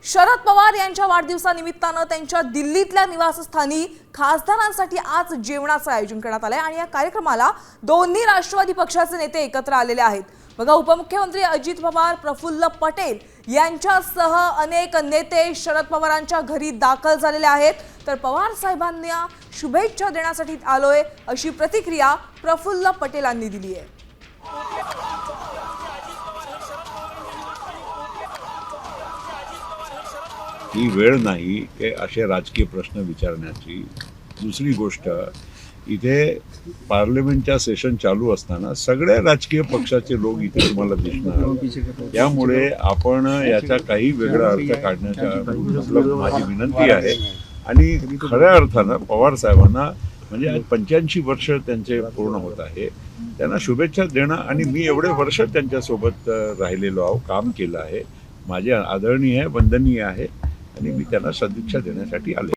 शरद पवार यांच्या वाढदिवसानिमित्तानं त्यांच्या दिल्लीतल्या निवासस्थानी खासदारांसाठी आज जेवणाचं आयोजन करण्यात आलंय आणि या कार्यक्रमाला दोन्ही राष्ट्रवादी पक्षाचे नेते एकत्र आलेले आहेत। बघा, उपमुख्यमंत्री अजित पवार, प्रफुल्ल पटेल यांच्यासह अनेक नेते शरद पवारांच्या घरी दाखल झालेले आहेत। तर पवार साहेबांना शुभेच्छा देण्यासाठी आलोय अशी प्रतिक्रिया प्रफुल्ल पटेलांनी दिली आहे। ही वेळ नाही की असे राजकीय प्रश्न विचारण्याची। दुसरी गोष्ट, इथे पार्लमेंटच्या सेशन चालू असताना सगळ्या राजकीय पक्षाचे लोक इथे तुम्हाला दिसणार, त्यामुळे आपण याचा काही वेगळा अर्थ काढण्याचा मतलब माझी विनंती आहे। आणि खऱ्या अर्थानं पवार साहेबांना म्हणजे आज 85 वर्ष त्यांचे पूर्ण होत आहे, त्यांना शुभेच्छा देणं आणि मी एवढे वर्ष त्यांच्यासोबत राहिलेलो आहो, काम केलं आहे, माझे आदरणीय आहे, वंदनीय आहे आणि मी त्यांना सदिच्छा देण्यासाठी आले।